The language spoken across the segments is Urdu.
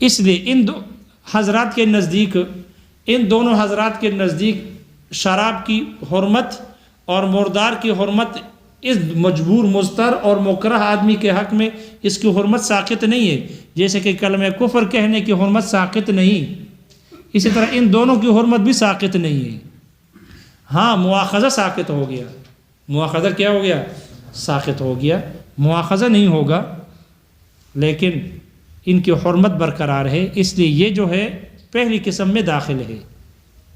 اس لیے ان دو حضرات کے نزدیک، ان دونوں حضرات کے نزدیک شراب کی حرمت اور مردار کی حرمت اس مجبور مضطر اور مکرہ آدمی کے حق میں اس کی حرمت ساقط نہیں ہے، جیسے کہ کلمہ کفر کہنے کی حرمت ساقط نہیں، اسی طرح ان دونوں کی حرمت بھی ساقط نہیں ہے۔ ہاں مواخذہ ساقط ہو گیا، مواخذہ کیا ہو گیا؟ ساقط ہو گیا، مواخذہ نہیں ہوگا، لیکن ان کی حرمت برقرار ہے، اس لیے یہ جو ہے پہلی قسم میں داخل ہے،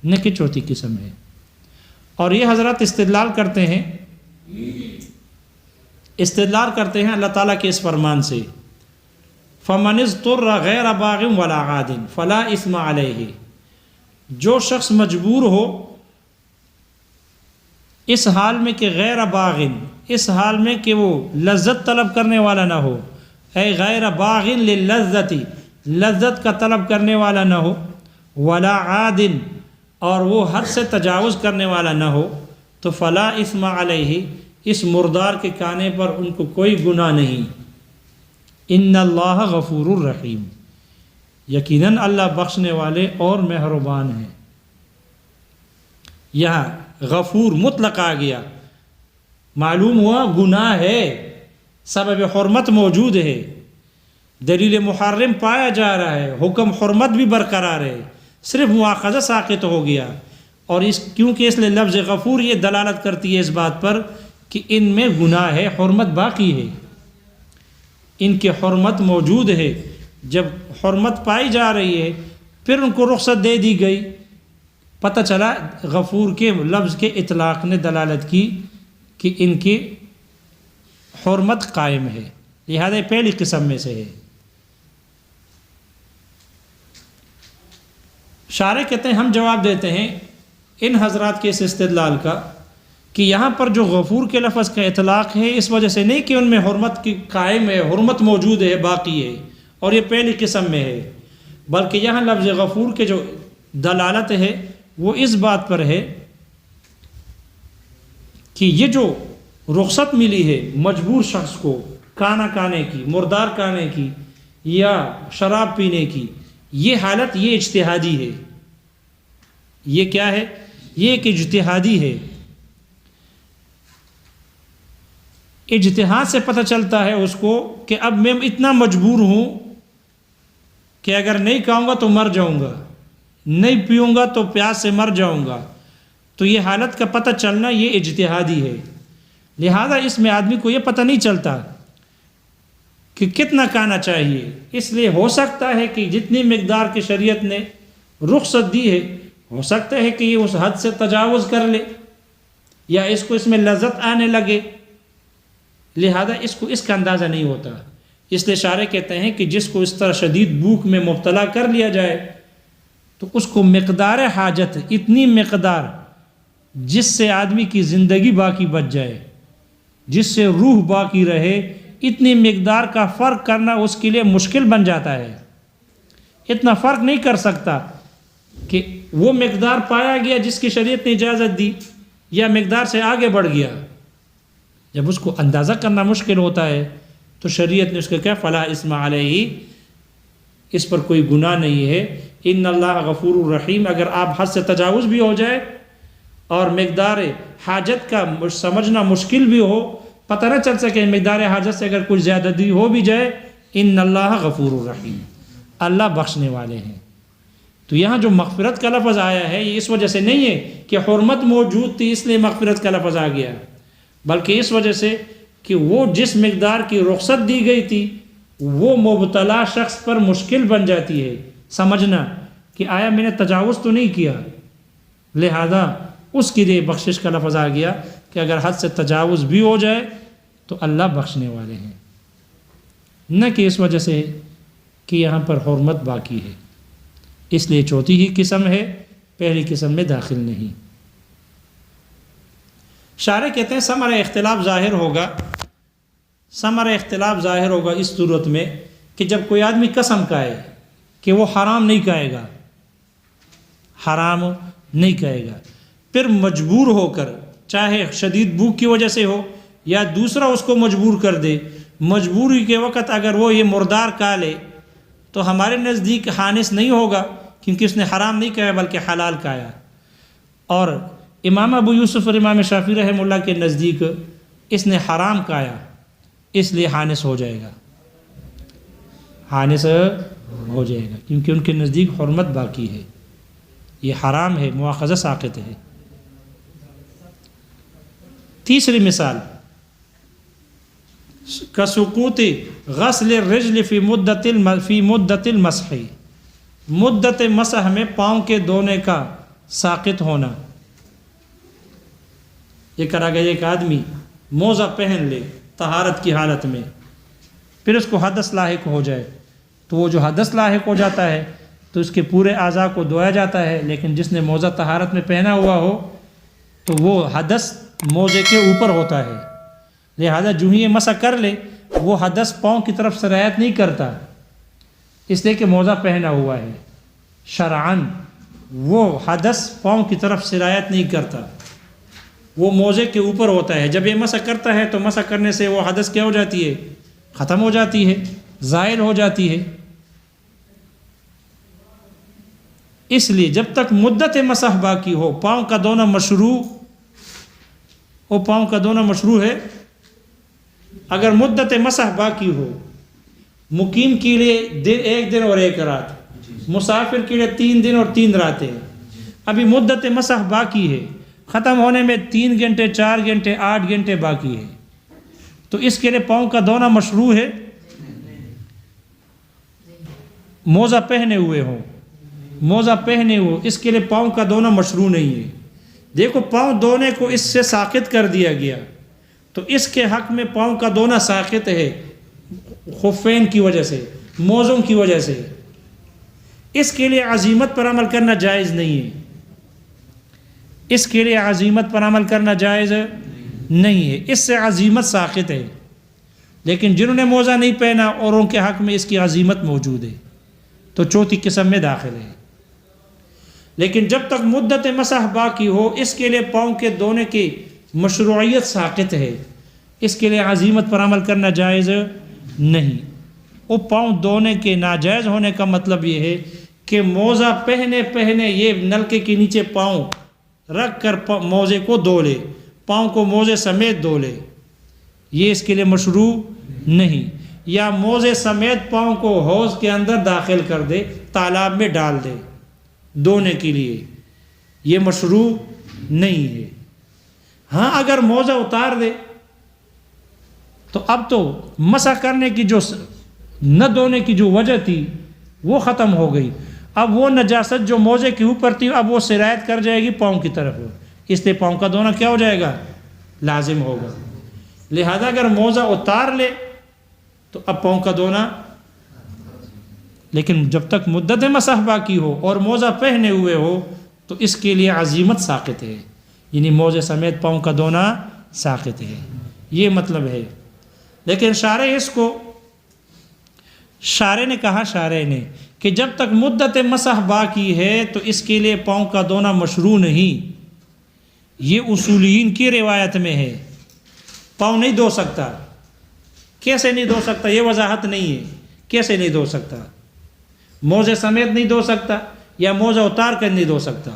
نہ کہ چوتھی قسم ہے۔ اور یہ حضرات استدلال کرتے ہیں اللہ تعالیٰ کے اس فرمان سے، فَمَنِ اضْطُرَّ غَيْرَ بَاغٍ وَلَا عَادٍ فَلَا إِثْمَ عَلَيْهِ، جو شخص مجبور ہو اس حال میں کہ غیر باغن، اس حال میں کہ وہ لذت طلب کرنے والا نہ ہو، اے غیر باغن للذت، لذت کا طلب کرنے والا نہ ہو، ولا عادن، اور وہ حد سے تجاوز کرنے والا نہ ہو، تو فلا اثم علیہ، اس مردار کے کھانے پر ان کو کوئی گناہ نہیں۔ ان اللہ غفور الرحیم، یقیناً اللہ بخشنے والے اور مہربان ہیں۔ یہاں غفور مطلق آ گیا، معلوم ہوا گناہ ہے، سبب حرمت موجود ہے، دلیل محرم پایا جا رہا ہے، حکم حرمت بھی برقرار ہے، صرف مواخذہ ساقط ہو گیا۔ اور کیونکہ اس لیے لفظ غفور یہ دلالت کرتی ہے اس بات پر کہ ان میں گناہ ہے، حرمت باقی ہے، ان کی حرمت موجود ہے۔ جب حرمت پائی جا رہی ہے پھر ان کو رخصت دے دی گئی، پتہ چلا غفور کے لفظ کے اطلاق نے دلالت کی کہ ان کی حرمت قائم ہے، لہذا پہلی قسم میں سے ہے۔ شارح کہتے ہیں ہم جواب دیتے ہیں ان حضرات کے اس استدلال کا کہ یہاں پر جو غفور کے لفظ کا اطلاق ہے اس وجہ سے نہیں کہ ان میں حرمت کی قائم ہے، حرمت موجود ہے، باقی ہے اور یہ پہلی قسم میں ہے، بلکہ یہاں لفظ غفور کے جو دلالت ہے وہ اس بات پر ہے کہ یہ جو رخصت ملی ہے مجبور شخص کو کھانا کھانے کی، مردار کھانے کی یا شراب پینے کی، یہ حالت یہ اجتہادی ہے۔ یہ کیا ہے؟ یہ ایک اجتہادی ہے۔ اجتہاد سے پتہ چلتا ہے اس کو کہ اب میں اتنا مجبور ہوں کہ اگر نہیں کھاؤں گا تو مر جاؤں گا، نہیں پیوں گا تو پیاس سے مر جاؤں گا، تو یہ حالت کا پتہ چلنا یہ اجتہادی ہے۔ لہذا اس میں آدمی کو یہ پتہ نہیں چلتا کہ کتنا کھانا چاہیے، اس لیے ہو سکتا ہے کہ جتنی مقدار کی شریعت نے رخصت دی ہے ہو سکتا ہے کہ یہ اس حد سے تجاوز کر لے یا اس کو اس میں لذت آنے لگے، لہذا اس کو اس کا اندازہ نہیں ہوتا۔ اس لیے شارح کہتے ہیں کہ جس کو اس طرح شدید بھوک میں مبتلا کر لیا جائے تو اس کو مقدار حاجت، اتنی مقدار جس سے آدمی کی زندگی باقی بچ جائے، جس سے روح باقی رہے، اتنی مقدار کا فرق کرنا اس کے لیے مشکل بن جاتا ہے۔ اتنا فرق نہیں کر سکتا کہ وہ مقدار پایا گیا جس کی شریعت نے اجازت دی یا مقدار سے آگے بڑھ گیا۔ جب اس کو اندازہ کرنا مشکل ہوتا ہے تو شریعت نے اس کو کہا فلا اسم علیہ، اس پر کوئی گناہ نہیں ہے۔ ان اللہ غفور الرحیم، اگر آپ حد سے تجاوز بھی ہو جائے اور مقدار حاجت کا سمجھنا مشکل بھی ہو، پتہ نہ چل سکے مقدار حاجت سے اگر کچھ زیادتی ہو بھی جائے، ان اللہ غفور الرحیم، اللہ بخشنے والے ہیں۔ تو یہاں جو مغفرت کا لفظ آیا ہے یہ اس وجہ سے نہیں ہے کہ حرمت موجود تھی اس لیے مغفرت کا لفظ آ گیا، بلکہ اس وجہ سے کہ وہ جس مقدار کی رخصت دی گئی تھی وہ مبتلا شخص پر مشکل بن جاتی ہے سمجھنا کہ آیا میں نے تجاوز تو نہیں کیا، لہذا اس کے لیے بخشش کا لفظ آ گیا کہ اگر حد سے تجاوز بھی ہو جائے تو اللہ بخشنے والے ہیں، نہ کہ اس وجہ سے کہ یہاں پر حرمت باقی ہے، اس لیے چوتھی ہی قسم ہے، پہلی قسم میں داخل نہیں۔ شارح کہتے ہیں ثمرہ اختلاف ظاہر ہوگا اس صورت میں کہ جب کوئی آدمی قسم کھائے کہ وہ حرام نہیں کھائے گا، حرام نہیں کھائے گا، پھر مجبور ہو کر، چاہے شدید بھوک کی وجہ سے ہو یا دوسرا اس کو مجبور کر دے، مجبوری کے وقت اگر وہ یہ مردار کھا لے تو ہمارے نزدیک حانس نہیں ہوگا، کیونکہ اس نے حرام نہیں کہا بلکہ حلال کہا۔ اور امام ابو یوسف اور امام شافعی رحمہ اللہ کے نزدیک اس نے حرام کہا، اس لیے حانس ہو جائے گا، حانس ہو جائے گا، کیونکہ ان کے نزدیک حرمت باقی ہے، یہ حرام ہے، مواخذہ ساقط ہے۔ تیسری مثال کسقوط غسل الرجل فی مدت المسح، مدت مسح میں پاؤں کے دھونے کا ساقط ہونا۔ یہ کرا گیا ایک آدمی موزہ پہن لے طہارت کی حالت میں، پھر اس کو حدث لاحق ہو جائے، تو وہ جو حدث لاحق ہو جاتا ہے تو اس کے پورے اعضاء کو دھویا جاتا ہے، لیکن جس نے موزہ طہارت میں پہنا ہوا ہو تو وہ حدث موزے کے اوپر ہوتا ہے، لہذا جو ہی یہ مسح کر لے وہ حدث پاؤں کی طرف سرایت نہیں کرتا، اس لیے کہ موزہ پہنا ہوا ہے۔ شرعاً وہ حدث پاؤں کی طرف سرایت نہیں کرتا، وہ موزے کے اوپر ہوتا ہے۔ جب یہ مسح کرتا ہے تو مسح کرنے سے وہ حدث کیا ہو جاتی ہے؟ ختم ہو جاتی ہے، زائل ہو جاتی ہے۔ اس لیے جب تک مدت مسح باقی ہو، پاؤں کا دھونا مشروع، وہ پاؤں کا دھونا مشروع ہے۔ اگر مدت مسح باقی ہو، مقیم کے لیے ایک دن اور ایک رات، مسافر کے لیے 3 دن اور 3 راتیں، ابھی مدت مسح باقی ہے، ختم ہونے میں 3 گھنٹے 4 گھنٹے 8 گھنٹے باقی ہے، تو اس کے لیے پاؤں کا دھونا مشروع ہے؟ موزہ پہنے ہوئے ہوں، موزہ پہنے ہوئے، اس کے لیے پاؤں کا دھونا مشروع نہیں ہے۔ دیکھو پاؤں دھونے کو اس سے ساقط کر دیا گیا، تو اس کے حق میں پاؤں کا دھونا ساقط ہے خفین کی وجہ سے، موزوں کی وجہ سے۔ اس کے لیے عزیمت پر عمل کرنا جائز نہیں ہے، اس کے لیے عزیمت پر عمل کرنا جائز نہیں ہے، اس سے عزیمت ساقط ہے۔ لیکن جنہوں نے موزہ نہیں پہنا اور ان کے حق میں اس کی عزیمت موجود ہے، تو چوتھی قسم میں داخل ہے۔ لیکن جب تک مدت مسح باقی ہو، اس کے لیے پاؤں کے دھونے کی مشروعیت ساقط ہے، اس کے لیے عزیمت پر عمل کرنا جائز نہیں۔ وہ پاؤں دھونے کے ناجائز ہونے کا مطلب یہ ہے کہ موزہ پہنے یہ نلکے کے نیچے پاؤں رکھ کر موزے کو دھو لے، پاؤں کو موزے سمیت دھو لے، یہ اس کے لیے مشروع نہیں۔ یا موزے سمیت پاؤں کو حوض کے اندر داخل کر دے، تالاب میں ڈال دے دھونے کے لیے، یہ مشروع نہیں ہے۔ ہاں اگر موزہ اتار دے تو اب تو مسح کرنے کی جو نہ دھونے کی جو وجہ تھی وہ ختم ہو گئی، اب وہ نجاست جو موزے کے اوپر تھی اب وہ سرایت کر جائے گی پاؤں کی طرف، اس لیے پاؤں کا دھونا کیا ہو جائے گا؟ لازم ہوگا۔ لہذا اگر موزہ اتار لے تو اب پاؤں کا دھونا، لیکن جب تک مدت مسح باقی ہو اور موزہ پہنے ہوئے ہو تو اس کے لیے عزیمت ساقط ہے، یعنی موزے سمیت پاؤں کا دھونا ساقط ہے، یہ مطلب ہے۔ لیکن شارع نے کہا کہ جب تک مدت مسح باقی ہے تو اس کے لیے پاؤں کا دھونا مشروع نہیں، یہ اصولیین کی روایت میں ہے۔ پاؤں نہیں دھو سکتا، کیسے نہیں دھو سکتا؟ یہ وضاحت نہیں ہے، کیسے نہیں دھو سکتا؟ موزے سمیت نہیں دھو سکتا یا موزہ اتار کر نہیں دھو سکتا؟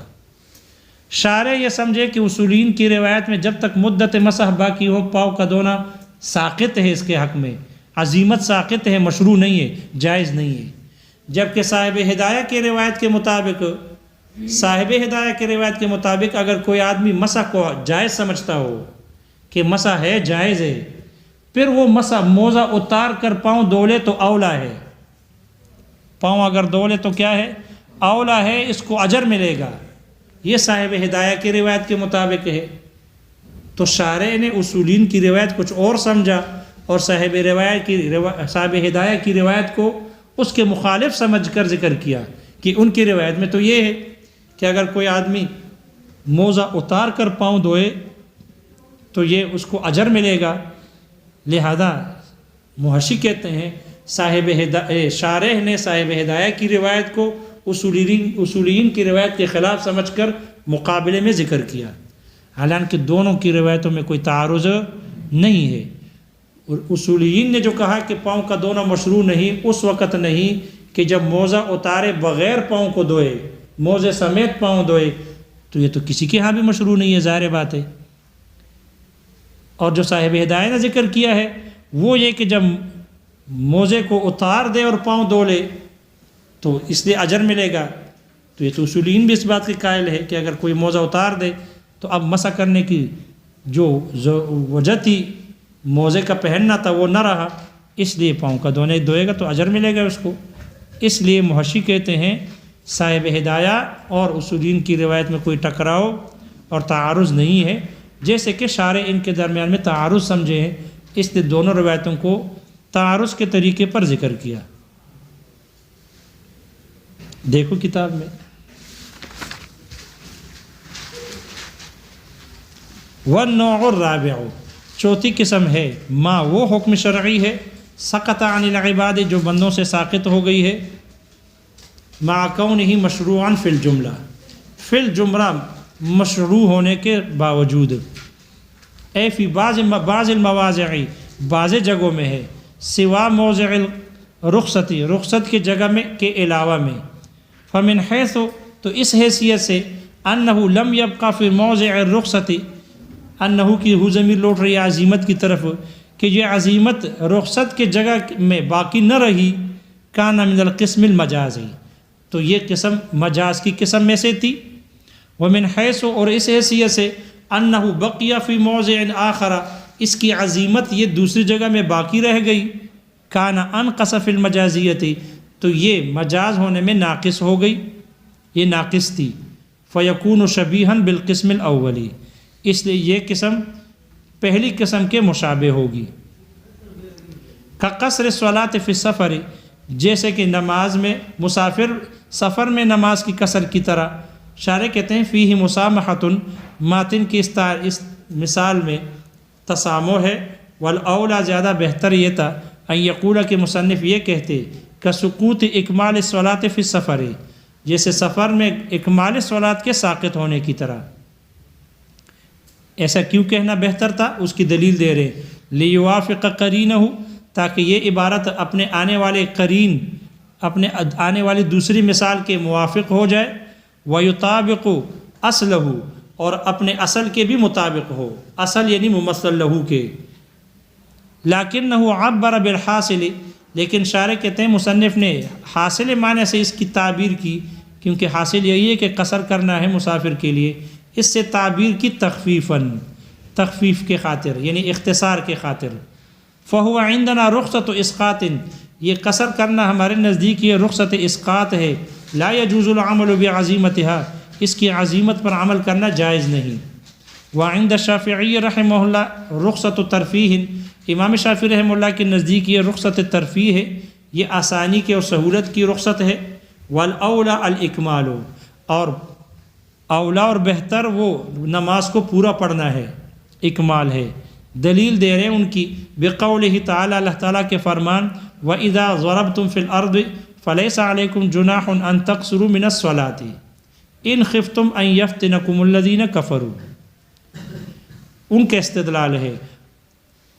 شارع یہ سمجھے کہ اصولین کی روایت میں جب تک مدت مسح باقی ہو پاؤں کا دھونا ساقط ہے، اس کے حق میں عزیمت ساقط ہے، مشروع نہیں ہے، جائز نہیں ہے۔ جبکہ صاحب ہدایہ کی روایت کے مطابق اگر کوئی آدمی مسح کو جائز سمجھتا ہو کہ مسح ہے، جائز ہے، پھر وہ مسح موزہ اتار کر پاؤں دھو لے تو اولا ہے، پاؤں اگر دھو لے تو کیا ہے؟ اولا ہے، اس کو اجر ملے گا، یہ صاحب ہدایہ کی روایت کے مطابق ہے۔ تو شارع نے اصولین کی روایت کچھ اور سمجھا اور صاحب ہدایہ کی روایت کو اس کے مخالف سمجھ کر ذکر کیا کہ ان کی روایت میں تو یہ ہے کہ اگر کوئی آدمی موزہ اتار کر پاؤں دھوئے تو یہ اس کو اجر ملے گا۔ لہذا محشی کہتے ہیں شارع نے صاحب ہدایہ کی روایت کو اصولین کی روایت کے خلاف سمجھ کر مقابلے میں ذکر کیا، حالانکہ دونوں کی روایتوں میں کوئی تعارض نہیں ہے۔ اور اصولین نے جو کہا کہ پاؤں کا دھونا مشروع نہیں، اس وقت نہیں کہ کہ جب موزہ اتارے بغیر پاؤں کو دھوئے، موزے سمیت پاؤں دھوئے، تو یہ تو کسی کے ہاں بھی مشروع نہیں ہے، ظاہر بات ہے۔ اور جو صاحب ہدایہ نے ذکر کیا ہے وہ یہ کہ جب موزے کو اتار دے اور پاؤں دھو لے تو اس لیے اجر ملے گا۔ تو یہ تو اصولین بھی اس بات کے قائل ہے کہ اگر کوئی موزہ اتار دے تو اب مسح کرنے کی جو وجہ تھی موزے کا پہننا تھا وہ نہ رہا، اس لیے پاؤں کا دھوئے گا تو اجر ملے گا اس کو۔ اس لیے محشی کہتے ہیں صاحب ہدایہ اور اصولین کی روایت میں کوئی ٹکراؤ اور تعارض نہیں ہے، جیسے کہ شارع ان کے درمیان میں تعارض سمجھے ہیں، اس لیے دونوں روایتوں کو تعارض کے طریقے پر ذکر کیا۔ دیکھو کتاب میں والنوع الرابع، چوتھی قسم ہے ما وہ حکم شرعی ہے سقط عن العباد جو بندوں سے ساقط ہو گئی ہے، مع کونہ مشروعا فی الجملہ، فی الجملہ مشروع ہونے کے باوجود، اے فی بعض المواضع بعض جگہوں میں ہے، سوا موضع الرخصتی رخصت کی جگہ میں کے علاوہ میں، فمن حیث تو اس حیثیت سے انہ لم یبقى فی موضع الرخصتی، انہ کی ہو ضمیر لوٹ رہی ہے عزیمت کی طرف کہ یہ عزیمت رخصت کے جگہ میں باقی نہ رہی، کان من القسم المجازی تو یہ قسم مجاز کی قسم میں سے تھی، ومن حیث اور اس حیثیت سے انہ بقی فی موضع آخر اس کی عزیمت یہ دوسری جگہ میں باقی رہ گئی، کان انقص فی المجازیتی تو یہ مجاز ہونے میں ناقص ہو گئی، یہ ناقص تھی، فیکون شبیہا بالقسم الاولی اس لیے یہ قسم پہلی قسم کے مشابہ ہوگی، کقصر الصلاۃ فی السفر جیسے کہ نماز میں مسافر سفر میں نماز کی قصر کی طرح، شارح کہتے ہیں فیہ مسامحۃ ماتن کی اس مثال میں تسامح ہے، والاولا زیادہ بہتر یہ تھا ان یقول کہ مصنف یہ کہتے کہ سقوط اکمال الصلاۃ فی السفر جیسے سفر میں اکمال الصلاۃ کے ساقط ہونے کی طرح۔ ایسا کیوں کہنا بہتر تھا اس کی دلیل دے رہے، لیوافق قرینہ تاکہ یہ عبارت اپنے آنے والے قرین اپنے آنے والی دوسری مثال کے موافق ہو جائے، ویطابق اصلہ اور اپنے اصل کے بھی مطابق ہو، اصل یعنی ممثل لہو کے، لیکنہ عبر بالحاصل لیکن شارح کہتے ہیں مصنف نے حاصل معنی سے اس کی تعبیر کی، کیونکہ حاصل یہی ہے کہ قصر کرنا ہے مسافر کے لیے، اس سے تعبیر کی تخفیف کے خاطر یعنی اختصار کے خاطر، فہو عندنا رخصت اسقاط یہ قصر کرنا ہمارے نزدیک یہ رخصت اسقاط ہے، لا یجوز العمل بعزیمتها اس کی عزیمت پر عمل کرنا جائز نہیں، وعند الشافعی رحمہ اللہ رخصت ترفیہ امام شافعی رحمہ اللہ کے نزدیک یہ رخصت ترفیہ ہے، یہ آسانی کے اور سہولت کی رخصت ہے، والاولا الاکمال اور اولا اور بہتر وہ نماز کو پورا پڑھنا ہے، اکمال ہے۔ دلیل دے رہے ہیں ان کی بقولہ تعالی اللہ تعالیٰ کے فرمان وَإِذَا ضَرَبْتُمْ فِي الْأَرْضِ فَلَيْسَ عَلَيْكُمْ جُنَاحٌ أَن تَقْصُرُوا مِنَ الصَّلَاةِ إِنْ خِفْتُمْ أَن يَفْتِنَكُمُ الَّذِينَ كَفَرُوا ان کا استدلال ہے،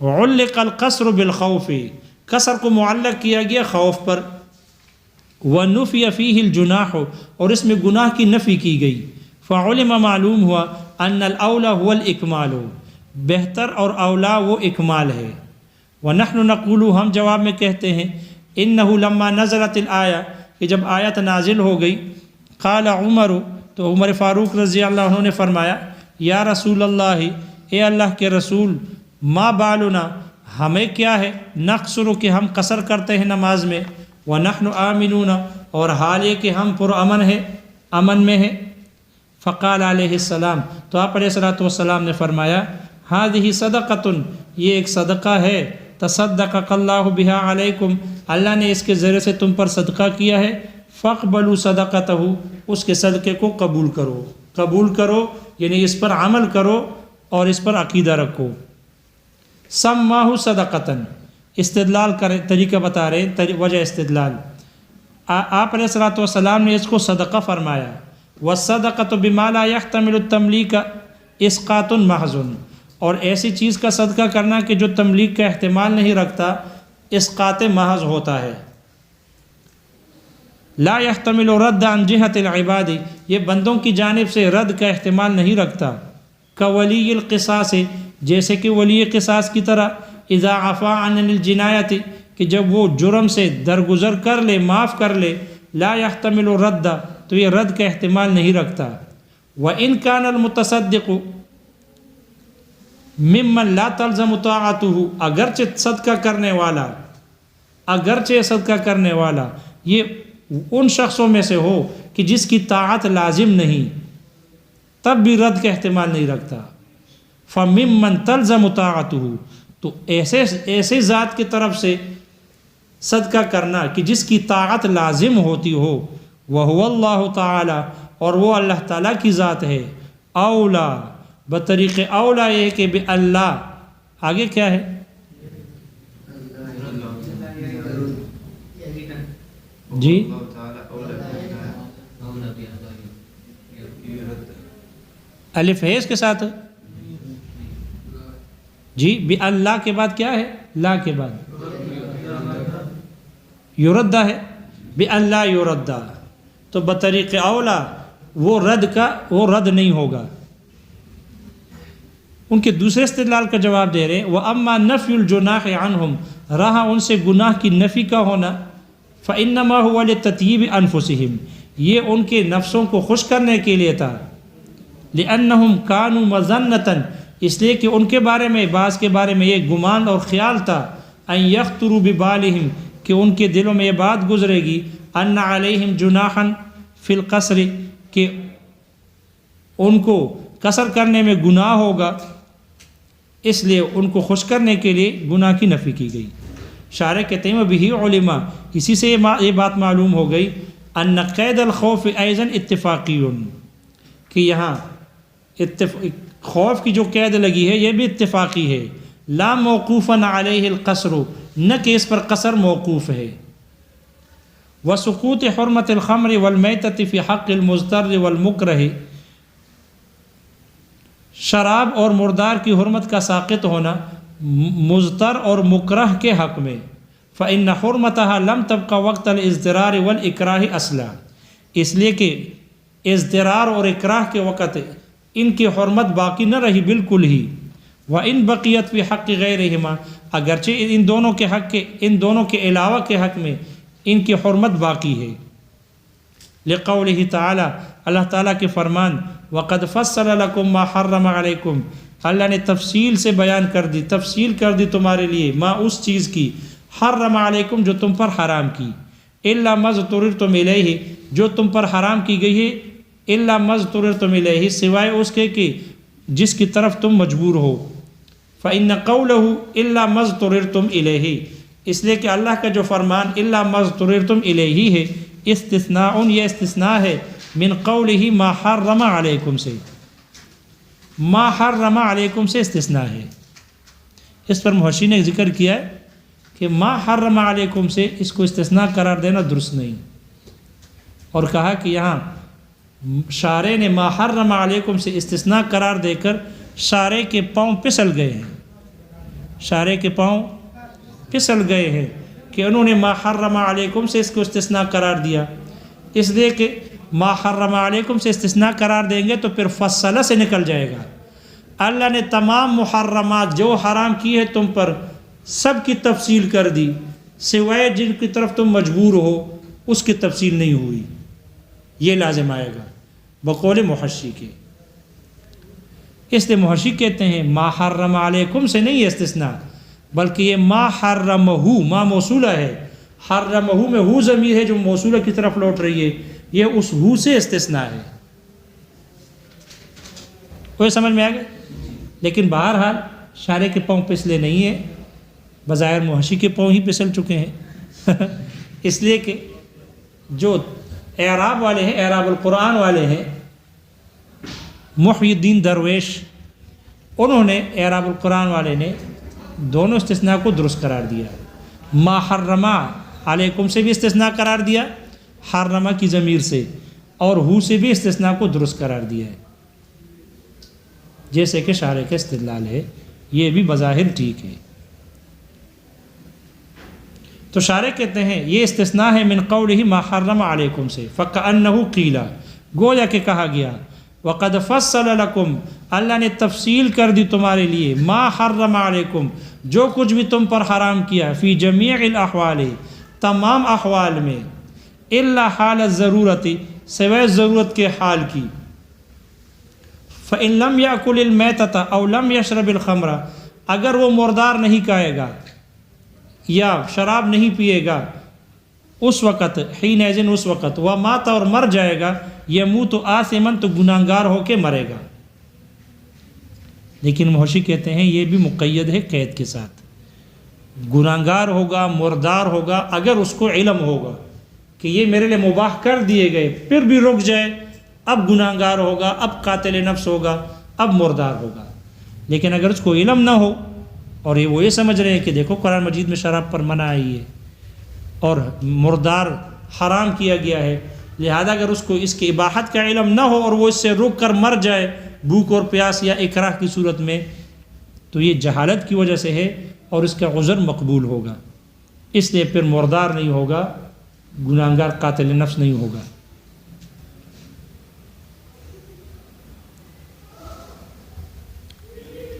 علق القصر بالخوف قصر کو معلق کیا گیا خوف پر، وَنُفِيَ فِيهِ الْجُنَاحُ اور اس میں گناہ کی نفی کی گئی، فعلم معلوم ہوا ان الاولا هو الاکمال بہتر اور اولا وہ اکمال ہے، ونحن نقول ہم جواب میں کہتے ہیں انہ لما نزلت الآیہ کہ جب آیت نازل ہو گئی، قال عمر تو عمر فاروق رضی اللہ عنہ نے فرمایا یا رسول اللہ اے اللہ کے رسول، ما بالنا ہمیں کیا ہے، نقصر کہ ہم قصر کرتے ہیں نماز میں، ونحن آمنون اور حال یہ کہ ہم پرامن ہے امن میں ہے، فقال علیہ السلام تو آپ علیہ الصلوۃ والسلام نے فرمایا ہذہ صدقۃ یہ ایک صدقہ ہے، تصدق اللہ بہا علیکم اللہ نے اس کے ذریعے سے تم پر صدقہ کیا ہے، فاقبلوا صدقتہ اس کے صدقے کو قبول کرو یعنی اس پر عمل کرو اور اس پر عقیدہ رکھو، سماہ صدقۃ استدلال کرے طریقہ بتا رہے ہیں، وجہ استدلال آپ علیہ الصلوۃ والسلام نے اس کو صدقہ فرمایا، والصدقۃ بما لا يحتمل التملیک اسقاط محض اور ایسی چیز کا صدقہ کرنا کہ جو تملیک کا احتمال نہیں رکھتا اسقاط محض ہوتا ہے، لا يحتمل رد عن جہت العباد، یہ بندوں کی جانب سے رد کا احتمال نہیں رکھتا. كولی القصاص، جیسے کہ ولی قصاص کی طرح. اذا عفا عن الجنایت، کہ جب وہ جرم سے درگزر کر لے، معاف کر لے. لا يحتمل رد، تو یہ رد کا احتمال نہیں رکھتا. وإن كان المتصدق ممن لا تلزم طاعته، اگرچہ صدقہ کرنے والا یہ ان شخصوں میں سے ہو کہ جس کی طاعت لازم نہیں، تب بھی رد کا احتمال نہیں رکھتا. فممن تلزم طاعته، تو ایسے ذات کی طرف سے صدقہ کرنا کہ جس کی طاعت لازم ہوتی ہو. وهو اللہ تعالی، اور وہ اللہ تعالیٰ کی ذات ہے. اولا، بطریق اولا یہ کہ بے اللہ، آگے کیا ہے؟ جی الف ہے اس کے ساتھ جی. بے اللہ کے بعد کیا ہے؟ لا کے بعد یردہ ہے. بے اللہ یردہ، تو بطریق اولا وہ رد نہیں ہوگا. ان کے دوسرے استدلال کا جواب دے رہے ہیں. وَأَمَّا نَفْيُ الْجُنَاحِ عَنْهُمْ، رہا ان سے گناہ کی نفی کا ہونا. فَإِنَّمَا هُوَ لِتَطْيِيبِ أَنفُسِهِمْ، یہ ان کے نفسوں کو خوش کرنے کے لیے تھا. لِأَنَّهُمْ كَانُوا مَظَنَّةً، اس لیے کہ ان کے بارے میں، بعض کے بارے میں یہ گمان اور خیال تھا. أَن يَخْطُرُوا بِبَالِهِمْ، کہ ان کے دلوں میں یہ بات گزرے گی. أَنَّ عَلَيْهِمْ جُنَاحًا فِي الْقَصْرِ، کہ ان کو قصر کرنے میں گناہ ہوگا، اس لیے ان کو خوش کرنے کے لیے گناہ کی نفی کی گئی. شارح کہتے ہیں بِهِ علما، اسی سے یہ بات معلوم ہو گئی. أَنَّ قید الخوف أيضاً اتفاقی، کہ یہاں خوف کی جو قید لگی ہے یہ بھی اتفاقی ہے. لا موقوفاً علیہ القصر، نہ کہ اس پر قصر موقوف ہے. وسقوط حرمت الخمر والمیتۃ فی حق المضطر والمکرہ، شراب اور مردار کی حرمت کا ساقط ہونا مضطر اور مکرہ کے حق میں. فإن حرمتها لم تبقى وقت الاضطرار والإکراہ اصلا، اس لیے کہ اضطرار اور اکراہ کے وقت ان کی حرمت باقی نہ رہی بالکل ہی. وإن بقیت فی حق غیرہما، اگرچہ ان دونوں کے علاوہ کے حق میں ان کی حرمت باقی ہے. لقولہ تعالی، اللہ تعالیٰ کے فرمان. وقد فصل لکم ما حرم علیکم، اللہ نے تفصیل سے بیان کر دی، تفصیل کر دی تمہارے لیے. ما اس چیز کی، حرم علیکم جو تم پر حرام کی. الا ما اضطررتم الیہ، جو تم پر حرام کی گئی ہے. الا ما اضطررتم الیہ، سوائے اس کے کہ جس کی طرف تم مجبور ہو. فإن قولہ الا ما اضطررتم الیہ، اس لیے کہ اللہ کا جو فرمان الا ما اضطررتم الیہ ہے، استثناء، یہ استثناء ہے من قولہ ما حرم علیکم سے. ما حرم علیکم سے استثناء ہے. اس پر محشی نے ذکر کیا ہے کہ ما حرم علیکم سے اس کو استثناء قرار دینا درست نہیں، اور کہا کہ یہاں شارع نے ما حرم علیکم سے استثناء قرار دے کر شارع کے پاؤں پسل گئے ہیں. شارع کے پاؤں پسل گئے ہیں کہ انہوں نے ما حرم علیکم سے اس کو استثناء قرار دیا. اس لیے کہ ما حرم علیکم سے استثناء قرار دیں گے تو پھر فصلہ سے نکل جائے گا. اللہ نے تمام محرمات جو حرام کی ہے تم پر سب کی تفصیل کر دی، سوائے جن کی طرف تم مجبور ہو اس کی تفصیل نہیں ہوئی. یہ لازم آئے گا بقول محشی کے. اس لیے محشی کہتے ہیں ما حرم علیکم سے نہیں استثناء، بلکہ یہ ما حرمہ، ما موصولہ ہے. حرمہ میں ہو ضمیر ہے جو موصولہ کی طرف لوٹ رہی ہے، یہ اس ہو سے استثناء ہے. کوئی سمجھ میں آ گیا؟ لیکن بہرحال شارع کے پاؤں پسلے نہیں ہیں، بظاہر محشی کے پاؤں ہی پسل چکے ہیں. اس لیے کہ جو اعراب والے ہیں، اعراب القرآن والے ہیں، محی الدین درویش، انہوں نے اعراب القرآن والے نے دونوں استثناء کو درست قرار دیا. ما حرمہ علیکم سے بھی استثناء قرار دیا حرمہ کی ضمیر سے، اور ہو سے بھی استثناء کو درست قرار دیا ہے، جیسے کہ شارع کا استدلال ہے. یہ بھی بظاہر ٹھیک ہے. تو شارح کہتے ہیں یہ استثناء ہے من قولہ ما حرم علیکم سے، فکأنہ قیل، گویا کہ کہا گیا وقد فصل لکم، اللہ نے تفصیل کر دی تمہارے لیے، ما حرم علیکم، جو کچھ بھی تم پر حرام کیا، فی جمیع الاحوال، تمام احوال میں، الا حال الضرورت، سوائے ضرورت کے حال کی، فإن لم یأکل المیتۃ او لم یشرب الخمر، اگر وہ مردار نہیں کھائے گا یا شراب نہیں پیے گا اس وقت، حینئذ اس وقت، ومات، اور مر جائے گا، یموت آثما، تو گناہگار ہو کے مرے گا۔ لیکن محشی کہتے ہیں یہ بھی مقید ہے قید کے ساتھ، گناہگار ہوگا، مردار ہوگا، اگر اس کو علم ہوگا کہ یہ میرے لیے مباح کر دیے گئے، پھر بھی رک جائے، اب گناہگار ہوگا، اب قاتل نفس ہوگا، اب مردار ہوگا۔ لیکن اگر اس کو علم نہ ہو اور وہ یہ سمجھ رہے ہیں کہ دیکھو قرآن مجید میں شراب پر منع آئی ہے اور مردار حرام کیا گیا ہے، لہذا اگر اس کو اس کی اباحت کا علم نہ ہو اور وہ اس سے رک کر مر جائے بھوک اور پیاس یا اکراہ کی صورت میں، تو یہ جہالت کی وجہ سے ہے اور اس کا عذر مقبول ہوگا، اس لیے پھر مردار نہیں ہوگا، گناہگار قاتل نفس نہیں ہوگا۔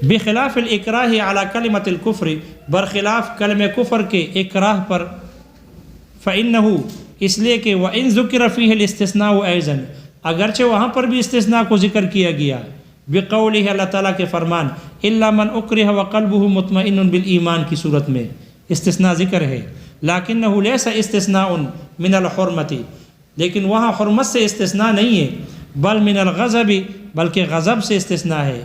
بخلاف الاکراہ علی کلمۃ الکفر، برخلاف کلمہ کفر کے اکراہ پر، فإنہ، اس لیے کہ وإن ذکر فیہ الاستثناء أيضا، اگرچہ وہاں پر بھی استثناء کو ذکر کیا گیا، بقولہ، اللہ تعالیٰ کے فرمان، الا من اکرہ وقلبہ مطمئن بالایمان کی صورت میں استثناء ذکر ہے، لیکنہ لیس استثناء من الحرمۃ، لیکن وہاں حرمت سے استثناء نہیں ہے، بل من الغضب، بلکہ غضب سے استثناء ہے،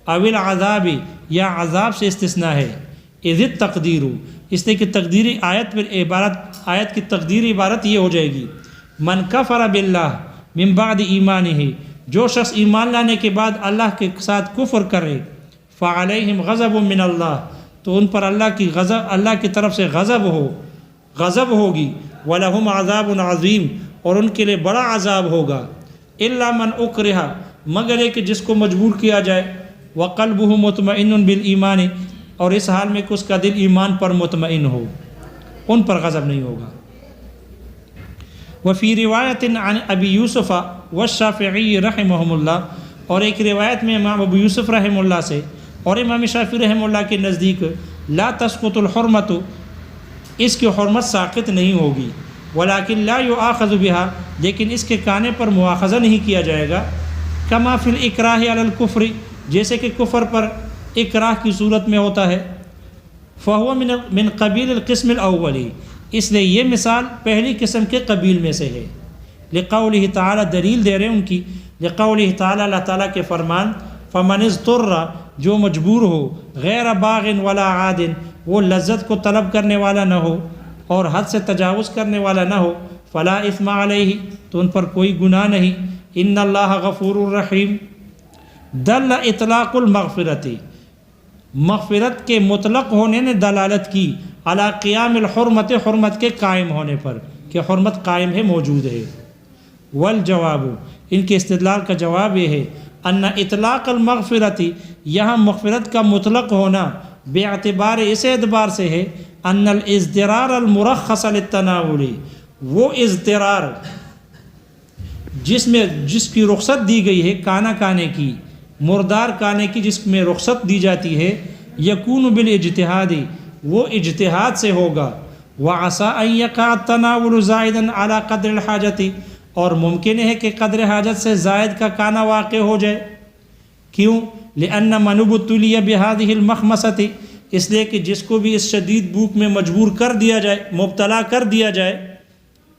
او العذاب، یا عذاب سے استثناء ہے، اذ التقدیر، اس لیے کہ تقدیری آیت پر عبارت، آیت کی تقدیری عبارت یہ ہو جائے گی، من کفر باللہ من بعد ایمانہ، جو شخص ایمان لانے کے بعد اللہ کے ساتھ کفر کرے، فعلیہم غضب من اللہ، تو ان پر اللہ کی غضب، اللہ کی طرف سے غضب ہوگی، ولہم عذاب عظیم، اور ان کے لیے بڑا عذاب ہوگا، الا من اکرہ، مگر ایک کہ جس کو مجبور کیا جائے، وقلبہ مطمئن بالایمان، اور اس حال میں کہ اس کا دل ایمان پر مطمئن ہو، ان پر غضب نہیں ہوگا۔ وفی روایت عن ابی یوسف والشافعی رحمہم اللہ، اور ایک روایت میں امام ابو یوسف رحمہ اللہ سے اور امام شافعی رحمہ اللہ کے نزدیک، لا تسقط الحرمت، اس کی حرمت ساقط نہیں ہوگی، ولیکن لا یؤاخذ بها، لیکن اس کے کانے پر مواخذہ نہیں کیا جائے گا، کما فی الاکراہ علی الکفر، جیسے کہ کفر پر اکراہ کی صورت میں ہوتا ہے، فہو من قبیل القسم الاولی، اس لیے یہ مثال پہلی قسم کے قبیل میں سے ہے، لقولہ تعالی، دلیل دے رہے ہیں ان کی، لقولہ تعالی، اللہ تعالیٰ کے فرمان، فمن اضطر، جو مجبور ہو، غیر باغ ولا عاد، وہ لذت کو طلب کرنے والا نہ ہو اور حد سے تجاوز کرنے والا نہ ہو، فلا اثم علیہ، تو ان پر کوئی گناہ نہیں، ان اللہ غفور الرحیم۔ دل اطلاق المغفرت، مغفرت کے مطلق ہونے نے دلالت کی، علی قیام الحرمت، حرمت کے قائم ہونے پر، کہ حرمت قائم ہے، موجود ہے۔ والجواب، ان کے استدلال کا جواب یہ ہے، ان اطلاق المغفرت، یہاں مغفرت کا مطلق ہونا بے اعتبار اس اعتبار سے ہے، ان الاضطرار المرخص للتناول، وہ اضطرار جس کی رخصت دی گئی ہے، کھانا کھانے کی، مردار کھانے کی جس میں رخصت دی جاتی ہے، یکون بالاجتہاد، وہ اجتہاد سے ہوگا، وعسى ان يقع التناول زائدا على قدر الحاجت، اور ممکن ہے کہ قدر حاجت سے زائد کا کھانا واقع ہو جائے، کیوں؟ لأن من ابتلی بهذه المخمصة، اس لیے کہ جس کو بھی اس شدید بھوک میں مجبور کر دیا جائے، مبتلا کر دیا جائے،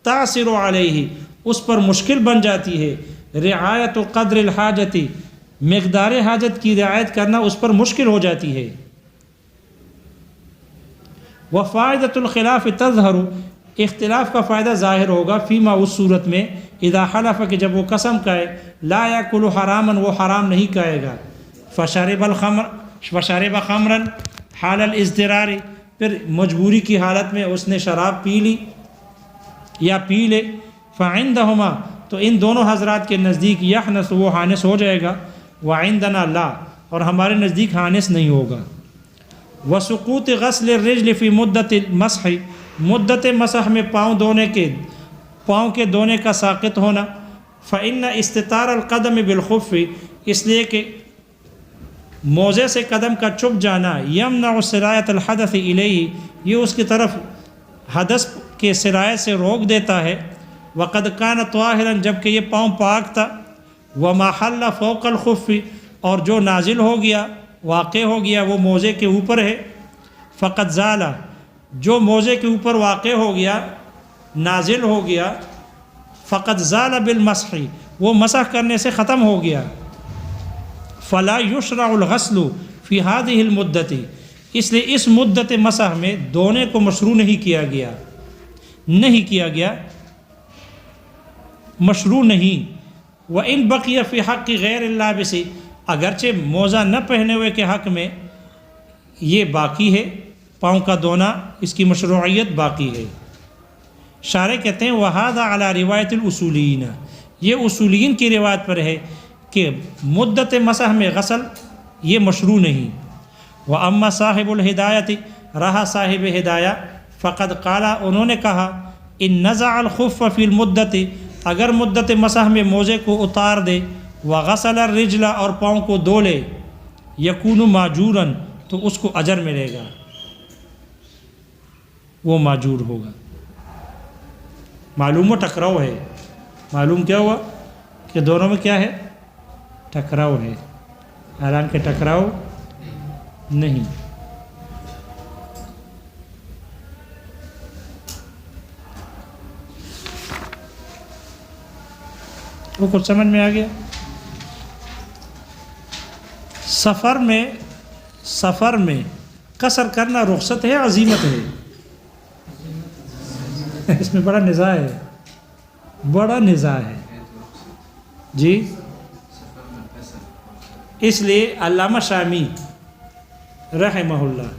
تعسر علیہ، اس پر مشکل بن جاتی ہے، رعایت قدر الحاجت، مقدار حاجت کی رعایت کرنا اس پر مشکل ہو جاتی ہے۔ وفائدۃ الخلاف تظہر، اختلاف کا فائدہ ظاہر ہوگا، فیما، اس صورت میں، اذا حلف، کہ جب وہ قسم کہے، لا یاکل حراما، وہ حرام نہیں کہے گا، فشرب خمرا حال الاضطرار، پھر مجبوری کی حالت میں اس نے شراب پی لی یا پی لے، فعندہما، تو ان دونوں حضرات کے نزدیک، یحنث، وہ حانث ہو جائے گا، وعندنا لا، اور ہمارے نزدیک حانث نہیں ہوگا۔ وسقوط غسل الرجل فی مدت المسح، مدت مسح میں پاؤں کے دھونے کا ساقط ہونا، فإن استتار القدم بالخف، اس لیے کہ موزے سے قدم کا چھپ جانا، یمنع سرایت الحدث الیہ، یہ اس کی طرف حدث کے سرایت سے روک دیتا ہے، وقد کان طاہرا، جب کہ یہ پاؤں پاک تھا، وما حل فوق الخف، اور جو نازل ہو گیا واقع ہو گیا وہ موزے کے اوپر ہے، فقد زال، جو موزے کے اوپر واقع ہو گیا نازل ہو گیا، فقد زال بالمسح، وہ مسح کرنے سے ختم ہو گیا، فلا یشرع الغسل فی هذه المدت، اس لیے اس مدت مسح میں دھونے کو مشروع نہیں کیا گیا، مشروع نہیں، وَإِن بَقِيَ فِي حَقِّ غَيْرِ اللَّابِسِ، اگرچہ موزہ نہ پہنے ہوئے کے حق میں یہ باقی ہے، پاؤں کا دھونا اس کی مشروعیت باقی ہے۔ شارح کہتے ہیں وَهَذَا عَلَى رِوایت الْأُصُولِيِّينَ، یہ اصولیین کی روایت پر ہے کہ مدت مسح میں غسل یہ مشروع نہیں۔ وَأَمَّا صاحب الْهِدَایَةِ، رہا صاحب ہدایہ، فقد قال، انہوں نے کہا، ان نزع الخف فی المدت، اگر مدت مسح میں موزے کو اتار دے، وغسل الرجل، اور پاؤں کو دھو لے، یکون ماجورا، تو اس کو اجر ملے گا، وہ ماجور ہوگا۔ معلوم و ٹکراؤ ہے، معلوم کیا ہوا کہ دونوں میں کیا ہے؟ ٹکراؤ ہے، حالانکہ ٹکراؤ نہیں۔ وہ کچھ سمجھ میں آ گیا؟ سفر میں قصر کرنا رخصت ہے، عزیمت ہے؟ اس میں بڑا نزاع ہے جی۔ اس لیے علامہ شامی رحمہ اللہ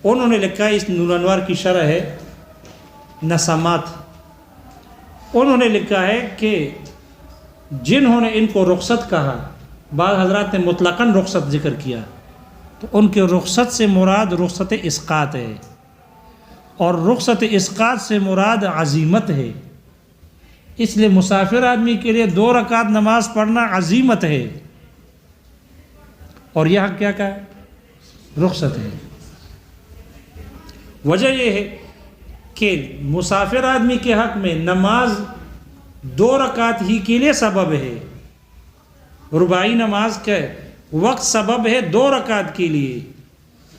انہوں نے لکھا، اس نور انوار کی شرح ہے نسمات، انہوں نے لکھا ہے کہ جنہوں نے ان کو رخصت کہا، بعض حضرات نے مطلقاً رخصت ذکر کیا، تو ان کے رخصت سے مراد رخصت اسقاط ہے، اور رخصت اسقاط سے مراد عزیمت ہے۔ اس لیے مسافر آدمی کے لیے 2 رکعت نماز پڑھنا عزیمت ہے، اور یہاں کیا کہا؟ رخصت ہے۔ وجہ یہ ہے کہ مسافر آدمی کے حق میں نماز 2 رکعت ہی کے لیے سبب ہے، رباعی نماز کا وقت سبب ہے 2 رکعت کے لیے،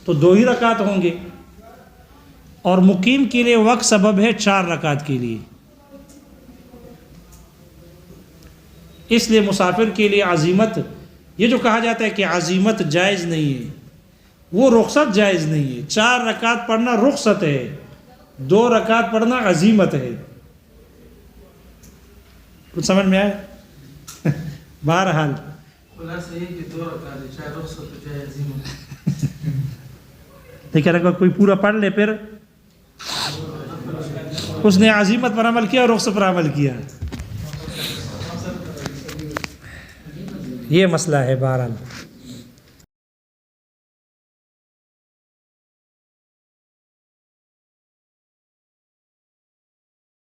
تو 2 ہی رکعت ہوں گے، اور مقیم کے لیے وقت سبب ہے 4 رکعت کے لیے۔ اس لیے مسافر کے لیے عزیمت، یہ جو کہا جاتا ہے کہ عزیمت جائز نہیں ہے، وہ رخصت جائز نہیں ہے۔ 4 رکعت پڑھنا رخصت ہے، 2 رکعت پڑھنا عزیمت ہے۔ کچھ سمجھ میں آئے؟ بہرحال لیکن اگر کوئی پورا پڑھ لے پھر اس نے عزیمت پر عمل کیا اور رخصت پر عمل کیا، یہ مسئلہ ہے۔ بہرحال